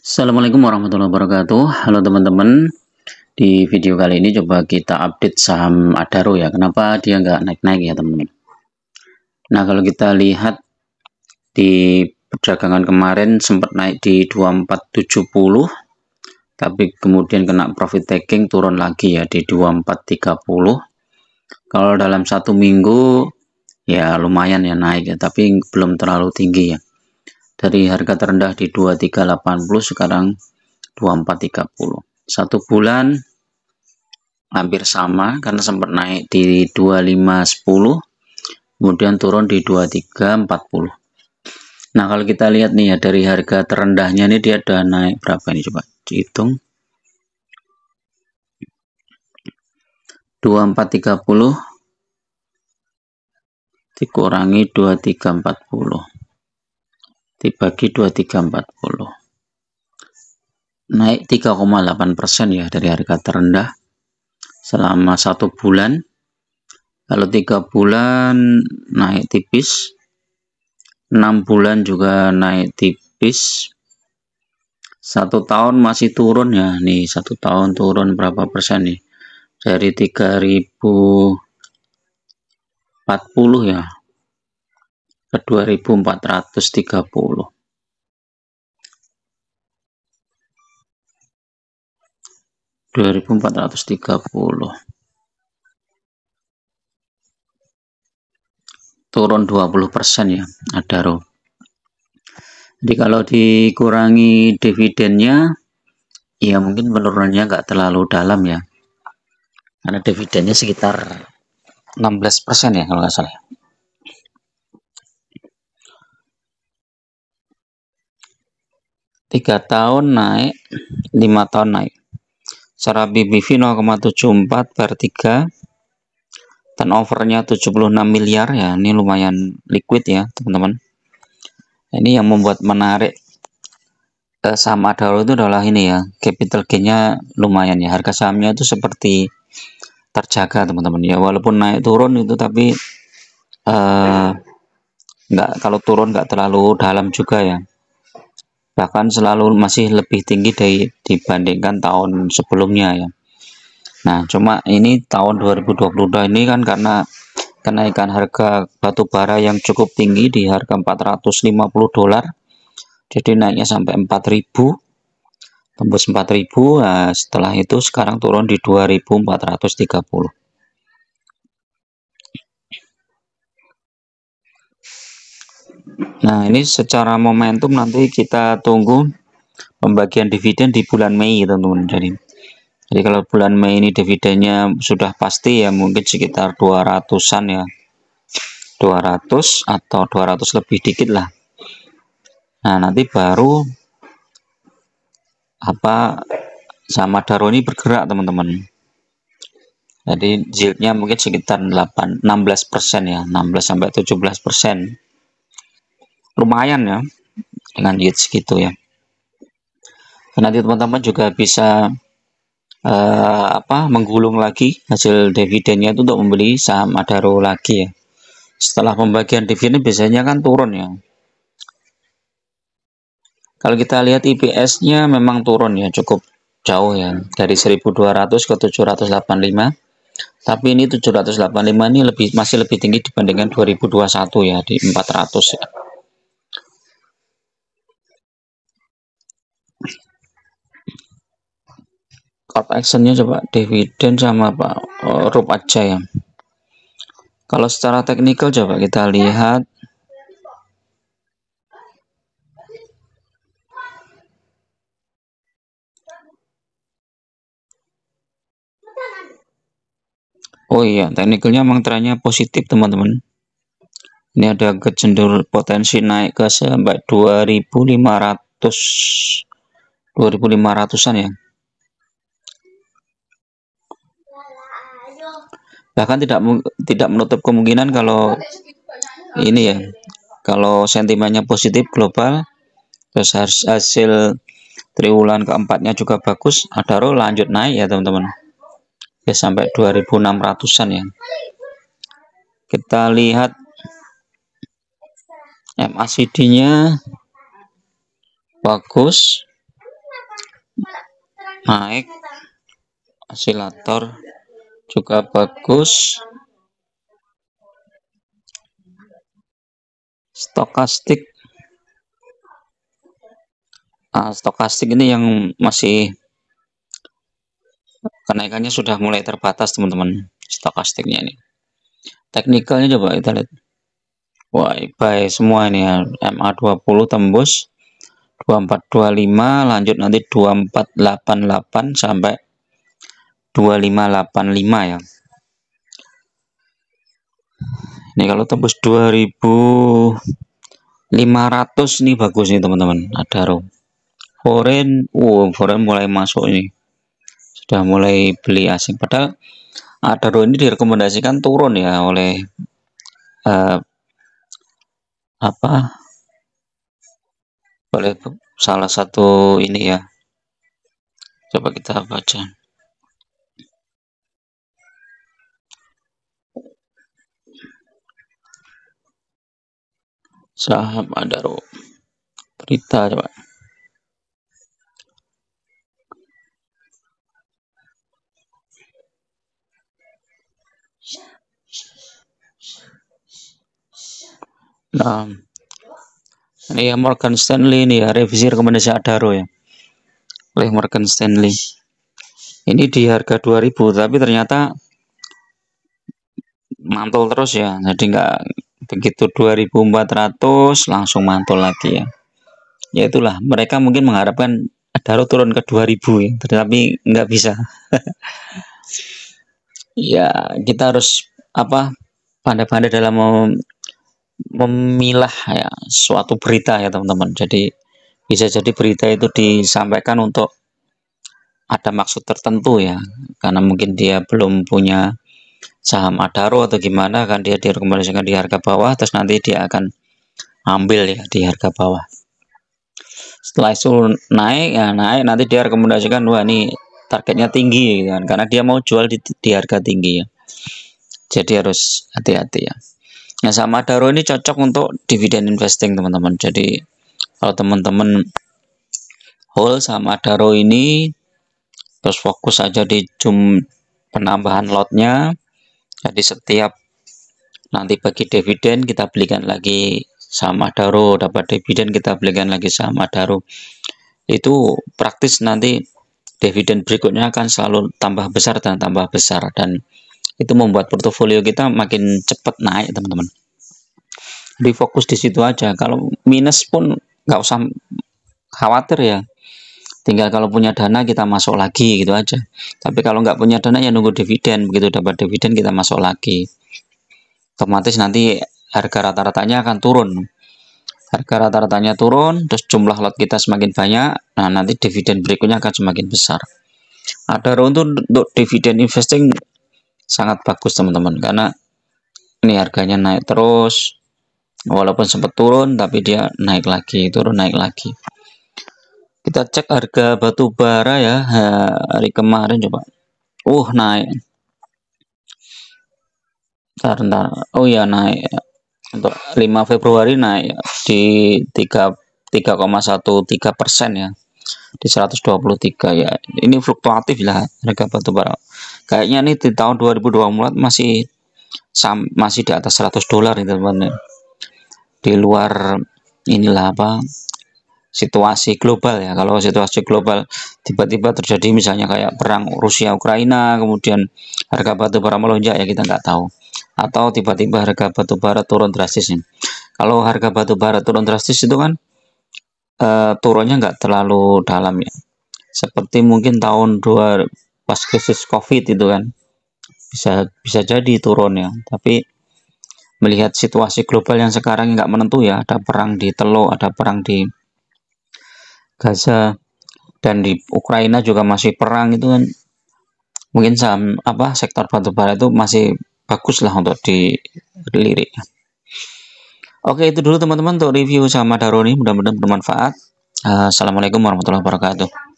Assalamualaikum warahmatullahi wabarakatuh. Halo teman-teman. Di video kali ini coba kita update saham Adaro ya. Kenapa dia nggak naik-naik ya teman-teman. Nah kalau kita lihat di perdagangan kemarin sempat naik di 2470, tapi kemudian kena profit taking turun lagi ya di 2430. Kalau dalam satu minggu ya lumayan ya naik ya, tapi belum terlalu tinggi ya. Dari harga terendah di 2380 sekarang 2430. Satu bulan hampir sama karena sempat naik di 2510, kemudian turun di 2340. Nah kalau kita lihat nih ya, dari harga terendahnya ini dia udah naik berapa ini, coba dihitung. 2430 dikurangi 2340 dibagi 2340, naik 3,8% ya dari harga terendah selama satu bulan. Kalau 3 bulan naik tipis, 6 bulan juga naik tipis, 1 tahun masih turun ya. Nih 1 tahun turun berapa persen nih, dari 3040 ya ke 2430. Turun 20% ya Adaro. Jadi kalau dikurangi dividennya ya mungkin penurunannya nggak terlalu dalam ya, karena dividennya sekitar 16% ya kalau nggak salah. 3 tahun naik, 5 tahun naik. Secara BBV 0,74 per 3, turnovernya 76 miliar ya. Ini lumayan liquid ya teman-teman. Ini yang membuat menarik saham Adaro itu adalah ini ya, capital gainnya lumayan ya. Harga sahamnya itu seperti terjaga teman-teman ya, walaupun naik turun itu, tapi kalau turun nggak terlalu dalam juga ya, bahkan selalu masih lebih tinggi dibandingkan tahun sebelumnya ya. Nah cuma ini tahun 2022 ini kan karena kenaikan harga batu bara yang cukup tinggi di harga $450, jadi naiknya sampai 4.000, tembus 4.000. Nah, setelah itu sekarang turun di 2430. Nah ini secara momentum nanti kita tunggu pembagian dividen di bulan Mei teman-teman. Jadi kalau bulan Mei ini dividennya sudah pasti ya, mungkin sekitar 200-an ya, 200 atau 200 lebih dikit lah. Nah nanti baru sama Adaro ini bergerak teman-teman. Jadi yieldnya mungkin sekitar 16% ya, 16-17%. Lumayan ya dengan yield segitu ya. Nanti teman-teman juga bisa menggulung lagi hasil dividennya itu untuk membeli saham Adaro lagi ya. Setelah pembagian dividen biasanya kan turun ya. Kalau kita lihat IPS-nya memang turun ya, cukup jauh ya, dari 1200 ke 785. Tapi ini 785 ini masih lebih tinggi dibandingkan 2021 ya, di 400 ya. Call actionnya coba dividen sama RUP aja ya. Kalau secara teknikal coba kita lihat. Oh iya, teknikalnya memang trennya positif teman-teman. Ini ada kecenderungan potensi naik ke sampai 2500-an ya. Bahkan tidak menutup kemungkinan kalau ini ya, kalau sentimennya positif global, terus hasil triwulan keempatnya juga bagus, Adaro lanjut naik ya teman-teman, ya sampai 2600-an ya. Kita lihat MACD-nya bagus, naik, osilator juga bagus, stokastik. Stokastik ini yang masih kenaikannya sudah mulai terbatas teman-teman, stokastiknya ini. Teknikalnya coba kita lihat. Wah, buy semua ini ya. MA20 tembus 2425, lanjut nanti 2488 sampai 2585 ya. Ini kalau tembus 2500 ini bagus nih teman-teman. Adaro. Foreign mulai masuk ini. Sudah mulai beli asing. Padahal Adaro ini direkomendasikan turun ya oleh oleh salah satu ini ya. Coba kita baca. Saham Adaro. Berita coba. Nah, ini ya Morgan Stanley ini ya, revisi rekomendasi Adaro ya. Oleh Morgan Stanley. Ini di harga 2000 tapi ternyata mantul terus ya. Jadi nggak begitu 2400 langsung mantul lagi ya. Ya itulah, mereka mungkin mengharapkan Adaro turun ke 2000 ya, tetapi nggak bisa. Ya, kita harus pandai-pandai dalam memilah ya suatu berita ya teman-teman. Jadi bisa jadi berita itu disampaikan untuk ada maksud tertentu ya, karena mungkin dia belum punya saham Adaro atau gimana kan, dia direkomendasikan di harga bawah, terus nanti dia akan ambil ya di harga bawah. Setelah itu naik ya, naik nanti dia rekomendasikan wah ini targetnya tinggi kan, karena dia mau jual di harga tinggi ya. Jadi harus hati-hati ya. Nah, sama Adaro ini cocok untuk dividen investing teman-teman. Jadi kalau teman-teman hold sama Adaro ini, terus fokus aja di penambahan lotnya. Jadi setiap nanti bagi dividen kita belikan lagi saham Adaro, dapat dividen kita belikan lagi saham Adaro. Itu praktis nanti dividen berikutnya akan selalu tambah besar dan tambah besar, dan itu membuat portofolio kita makin cepat naik teman-teman. Jadi fokus di situ aja. Kalau minus pun nggak usah khawatir ya. Tinggal kalau punya dana kita masuk lagi gitu aja. Tapi kalau nggak punya dana ya nunggu dividen. Begitu dapat dividen kita masuk lagi. Otomatis nanti harga rata-ratanya akan turun. Harga rata-ratanya turun, terus jumlah lot kita semakin banyak. Nah, nanti dividen berikutnya akan semakin besar. Adaro untuk dividen investing sangat bagus teman-teman, karena ini harganya naik terus. Walaupun sempat turun, tapi dia naik lagi, turun naik lagi. Kita cek harga batu bara ya, hari kemarin coba. Naik. Bentar. Oh ya, naik. Untuk 5 Februari naik di 3,13% ya. Di 123 ya. Ini fluktuatif lah harga batu bara. Kayaknya nih di tahun 2024 masih di atas $100 nih teman-teman. Di luar inilah situasi global ya. Kalau situasi global tiba-tiba terjadi misalnya kayak perang Rusia Ukraina, kemudian harga batu bara melonjak ya, kita nggak tahu. Atau tiba-tiba harga batu bara turun drastis nih. Kalau harga batu bara turun drastis itu kan turunnya nggak terlalu dalam ya. Seperti mungkin tahun pas krisis COVID itu kan bisa jadi turun ya. Tapi melihat situasi global yang sekarang nggak menentu ya, ada perang di Teluk, ada perang di Gaza, dan di Ukraina juga masih perang, itu kan mungkin saham sektor batubara itu masih bagus lah untuk dilirik. Oke, itu dulu teman-teman untuk review saham Adaro ini, mudah-mudahan bermanfaat. Assalamualaikum warahmatullahi wabarakatuh.